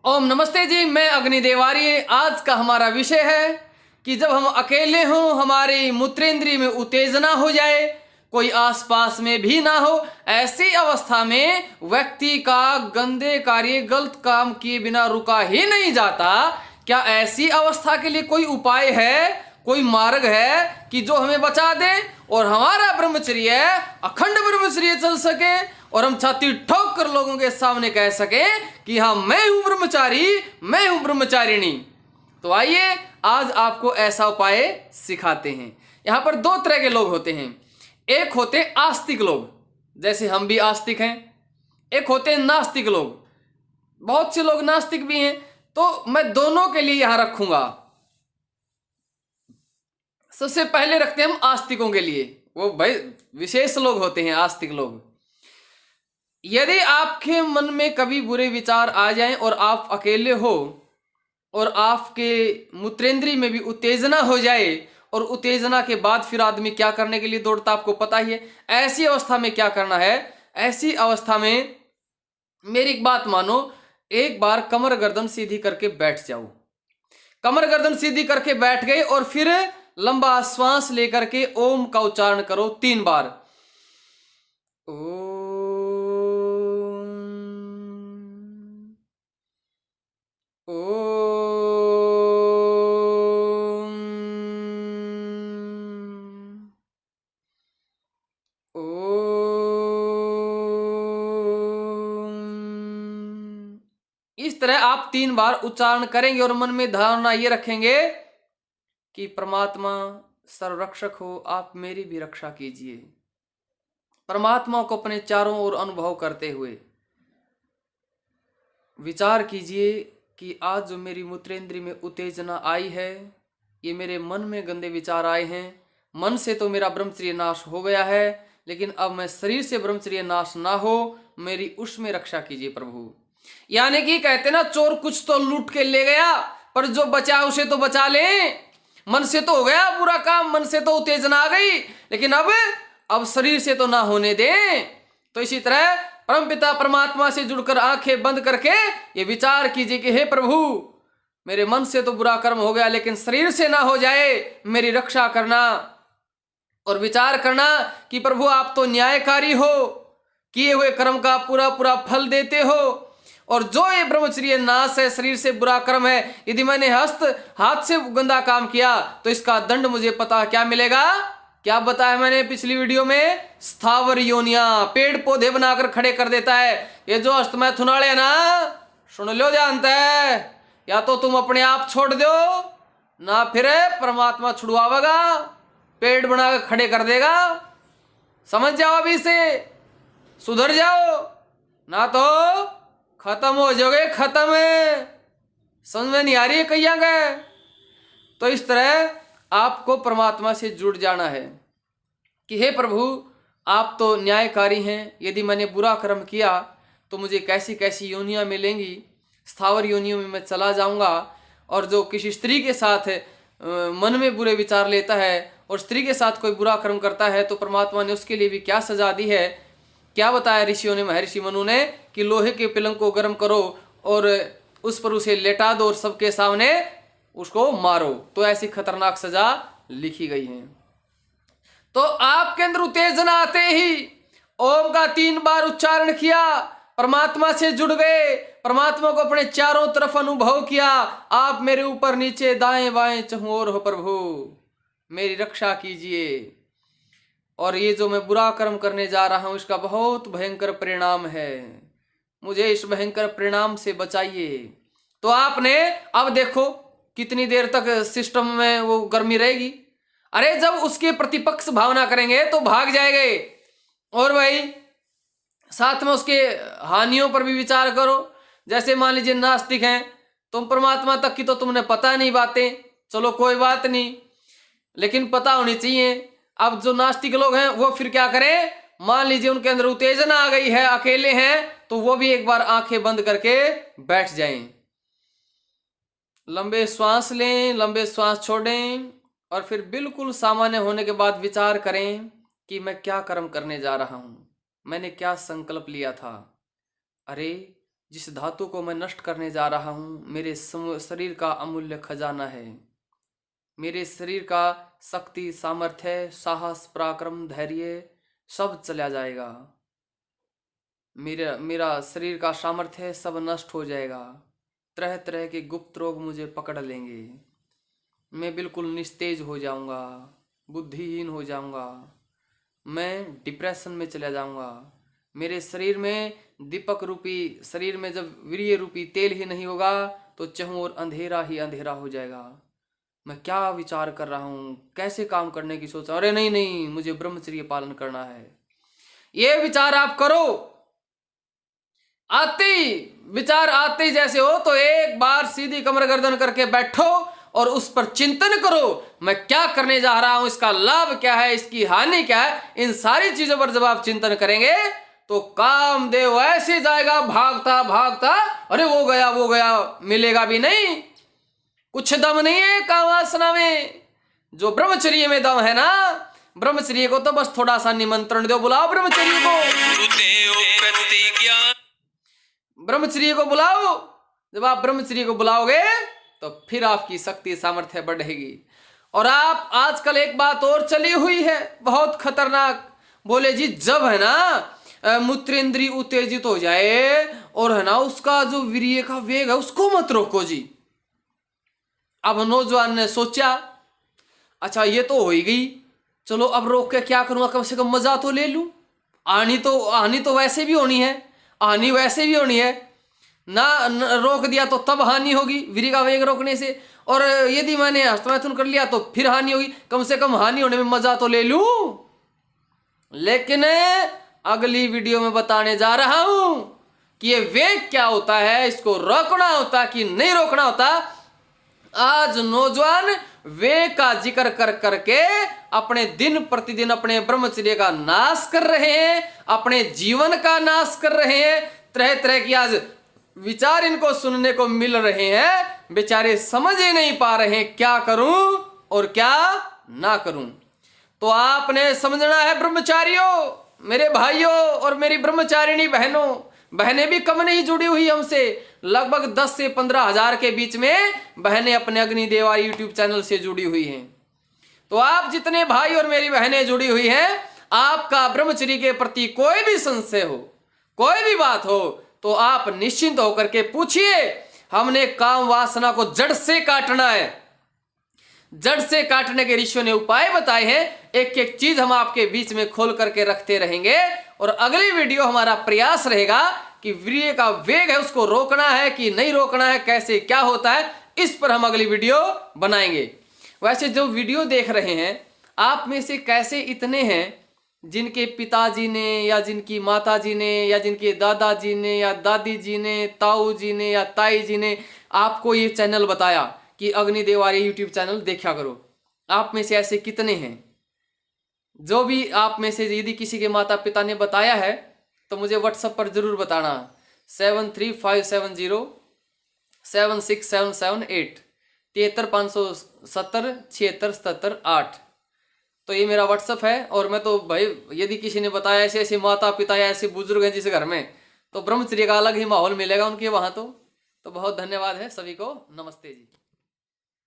ओम नमस्ते जी, मैं अग्निदेव आर्य। आज का हमारा विषय है कि जब हम अकेले हों, हमारी मूत्रेंद्रिय में उत्तेजना हो जाए, कोई आसपास में भी ना हो, ऐसी अवस्था में व्यक्ति का गंदे कार्य गलत काम किए बिना रुका ही नहीं जाता। क्या ऐसी अवस्था के लिए कोई उपाय है, कोई मार्ग है कि जो हमें बचा दे और हमारा ब्रह्मचर्य अखंड ब्रह्मचर्य चल सके और हम छाती ठोक कर लोगों के सामने कह सके कि हाँ, मैं हूं ब्रह्मचारी, मैं हूं ब्रह्मचारिणी। तो आइए आज आपको ऐसा उपाय सिखाते हैं। यहां पर दो तरह के लोग होते हैं। एक होते आस्तिक लोग, जैसे हम भी आस्तिक हैं। एक होते हैं नास्तिक लोग, बहुत से लोग नास्तिक भी हैं। तो मैं दोनों के लिए यहां रखूंगा। सबसे पहले रखते हैं हम आस्तिकों के लिए। वो भाई विशेष लोग होते हैं आस्तिक लोग। यदि आपके मन में कभी बुरे विचार आ जाएं और आप अकेले हो और आपके मूत्रेंद्रिय में भी उत्तेजना हो जाए और उत्तेजना के बाद फिर आदमी क्या करने के लिए दौड़ता आपको पता ही है। ऐसी अवस्था में क्या करना है? ऐसी अवस्था में मेरी एक बात मानो, एक बार कमर गर्दन सीधी करके बैठ जाओ। कमर गर्दन सीधी करके बैठ गए और फिर लंबा श्वास लेकर के ओम का उच्चारण करो 3 बार। इस तरह आप 3 बार उच्चारण करेंगे और मन में धारणा ये रखेंगे कि परमात्मा सर्वरक्षक हो, आप मेरी भी रक्षा कीजिए। परमात्मा को अपने चारों ओर अनुभव करते हुए विचार कीजिए कि आज जो मेरी मूत्रेंद्रिय में उत्तेजना आई है, ये मेरे मन में गंदे विचार आए हैं। मन से तो मेरा ब्रह्मचर्य नाश हो गया है, लेकिन अब मैं शरीर से ब्रह्मचर्य नाश ना हो, मेरी उसमें रक्षा कीजिए प्रभु। यानी कि कहते ना, चोर कुछ तो लूट के ले गया, पर जो बचा उसे तो बचा ले। मन से तो हो गया बुरा काम, मन से तो उत्तेजना आ गई, लेकिन अब शरीर से तो ना होने दें। तो इसी तरह परमपिता परमात्मा से जुड़कर आंखें बंद करके ये विचार कीजिए कि हे प्रभु, मेरे मन से तो बुरा कर्म हो गया, लेकिन शरीर से ना हो जाए, मेरी रक्षा करना। और विचार करना कि प्रभु आप तो न्यायकारी हो, किए हुए कर्म का पूरा पूरा फल देते हो। और जो ये ब्रह्मचर्य नाश है, शरीर से बुरा कर्म है, यदि मैंने हाथ से गंदा काम किया तो इसका दंड मुझे पता क्या मिलेगा। क्या बताया मैंने पिछली वीडियो में? स्थावर योनिया, पेड़ पौधे बनाकर खड़े कर देता है। ये जो अस्तमय थुनाले है ना, सुन लो, जानता है, या तो तुम अपने आप छोड़ दो ना, फिर परमात्मा छुड़वावेगा, पेड़ बनाकर खड़े कर देगा। समझ जाओ, अभी से सुधर जाओ, ना तो खत्म हो जाओगे। खत्म है, समझ में नहीं आ रही है कहिया गए। तो इस तरह आपको परमात्मा से जुड़ जाना है कि हे प्रभु, आप तो न्यायकारी हैं। यदि मैंने बुरा कर्म किया तो मुझे कैसी कैसी योनियां मिलेंगी, स्थावर योनियों में मैं चला जाऊंगा। और जो किसी स्त्री के साथ मन में बुरे विचार लेता है और स्त्री के साथ कोई बुरा कर्म करता है, तो परमात्मा ने उसके लिए भी क्या सजा दी है। क्या बताया ऋषियों ने, महर्षि मनु ने, कि लोहे के पलंग को गर्म करो और उस पर उसे लेटा दो और सबके सामने उसको मारो। तो ऐसी खतरनाक सजा लिखी गई है। तो आपके अंदर उत्तेजना आते ही ओम का 3 बार उच्चारण किया, परमात्मा से जुड़ गए, परमात्मा को अपने चारों तरफ अनुभव किया। आप मेरे ऊपर नीचे दाएं बाएं चहुओर हो प्रभु, मेरी रक्षा कीजिए। और ये जो मैं बुरा कर्म करने जा रहा हूं, इसका बहुत भयंकर परिणाम है, मुझे इस भयंकर परिणाम से बचाइए। तो आपने अब देखो कितनी देर तक सिस्टम में वो गर्मी रहेगी। अरे जब उसके प्रतिपक्ष भावना करेंगे तो भाग जाएंगे। और भाई साथ में उसके हानियों पर भी विचार करो। जैसे मान लीजिए नास्तिक हैं, तुम परमात्मा तक की तो तुमने पता नहीं बातें, चलो कोई बात नहीं, लेकिन पता होनी चाहिए। अब जो नास्तिक लोग हैं वो फिर क्या करें? मान लीजिए उनके अंदर उत्तेजना आ गई है, अकेले हैं, तो वो भी एक बार आंखें बंद करके बैठ जाएं। लंबे श्वास लें, लंबे श्वास छोड़ें और फिर बिल्कुल सामान्य होने के बाद विचार करें कि मैं क्या कर्म करने जा रहा हूं, मैंने क्या संकल्प लिया था। अरे जिस धातु को मैं नष्ट करने जा रहा हूँ मेरे शरीर का अमूल्य खजाना है। मेरे शरीर का शक्ति, सामर्थ्य, साहस, पराक्रम, धैर्य सब चला जाएगा। मेरा शरीर का सामर्थ्य सब नष्ट हो जाएगा। तरह तरह के गुप्त रोग मुझे पकड़ लेंगे। मैं बिल्कुल निस्तेज हो जाऊंगा, बुद्धिहीन हो जाऊंगा, मैं डिप्रेशन में चला जाऊंगा। मेरे शरीर में दीपक रूपी शरीर में जब वीर्य रूपी तेल ही नहीं होगा तो चारों ओर अंधेरा ही अंधेरा हो जाएगा। मैं क्या विचार कर रहा हूँ, कैसे काम करने की सोच। अरे नहीं नहीं, मुझे ब्रह्मचर्य पालन करना है। ये विचार आप करो। विचार आते जैसे हो तो एक बार सीधी कमर गर्दन करके बैठो और उस पर चिंतन करो। मैं क्या करने जा रहा हूं, इसका लाभ क्या है, इसकी हानि क्या है। इन सारी चीजों पर जब आप चिंतन करेंगे तो कामदेव ऐसे जाएगा भागता भागता। अरे वो गया, मिलेगा भी नहीं। कुछ दम नहीं है काम वासना में। जो ब्रह्मचर्य में दम है ना, ब्रह्मचर्य को तो बस थोड़ा सा निमंत्रण दो, बुलाओ ब्रह्मचर्य को। ब्रह्मचर्य को बुलाओ। जब आप ब्रह्मचर्य को बुलाओगे तो फिर आपकी शक्ति सामर्थ्य बढ़ेगी। और आप आजकल एक बात और चली हुई है बहुत खतरनाक। बोले जी जब है ना मूत्रेंद्रिय उत्तेजित हो जाए और है ना उसका जो वीर्य का वेग है उसको मत रोको जी। अब नौजवान ने सोचा अच्छा ये तो हो ही गई, चलो अब रोक के क्या करूंगा, कम से कम मजा तो ले लूं। आनी तो वैसे भी होनी है, हानि वैसे भी होनी है ना। रोक दिया तो तब हानि होगी वीर्य का वेग रोकने से, और यदि मैंने हस्तमैथुन कर लिया तो फिर हानि होगी। कम से कम हानि होने में मजा तो ले लूं। लेकिन अगली वीडियो में बताने जा रहा हूं कि ये वेग क्या होता है, इसको रोकना होता कि नहीं रोकना होता। आज नौजवान वेग का जिक्र कर करके अपने दिन प्रतिदिन अपने ब्रह्मचर्य का नाश कर रहे हैं, अपने जीवन का नाश कर रहे हैं। तरह तरह की आज विचार इनको सुनने को मिल रहे हैं। बेचारे समझ ही नहीं पा रहे हैं क्या करूं और क्या ना करूं। तो आपने समझना है ब्रह्मचारियों, मेरे भाइयों और मेरी ब्रह्मचारिणी बहनें भी कम नहीं जुड़ी हुई हमसे। लगभग 10 से 15 हजार के बीच में बहनें अपने अग्निदेवा यूट्यूब चैनल से जुड़ी हुई हैं। तो आप जितने भाई और मेरी बहनें जुड़ी हुई हैं, आपका ब्रह्मचर्य के प्रति कोई भी संशय हो, कोई भी बात हो तो आप निश्चिंत होकर के पूछिए। हमने काम वासना को जड़ से काटना है। जड़ से काटने के ऋषियों ने उपाय बताए हैं। एक एक चीज हम आपके बीच में खोल करके रखते रहेंगे। और अगली वीडियो हमारा प्रयास रहेगा कि वीर्य का वेग है उसको रोकना है कि नहीं रोकना है, कैसे क्या होता है, इस पर हम अगली वीडियो बनाएंगे। वैसे जो वीडियो देख रहे हैं आप में से कैसे इतने हैं जिनके पिताजी ने या जिनकी माताजी ने या जिनके दादाजी ने या दादी जी ने, ताऊ जी ने या ताई जी ने आपको ये चैनल बताया कि अग्निदेव यूट्यूब चैनल देखा करो। आप में से ऐसे कितने हैं? जो भी आप में से यदि किसी के माता पिता ने बताया है तो मुझे व्हाट्सएप पर जरूर बताना। 73570 76778 73570 7677 8। तो ये मेरा व्हाट्सएप है। और मैं तो भाई यदि किसी ने बताया ऐसे ऐसे माता पिता या ऐसे बुजुर्ग हैं जिस घर में, तो ब्रह्मचर्य का अलग ही माहौल मिलेगा उनके वहाँ। तो बहुत धन्यवाद है सभी को। नमस्ते जी।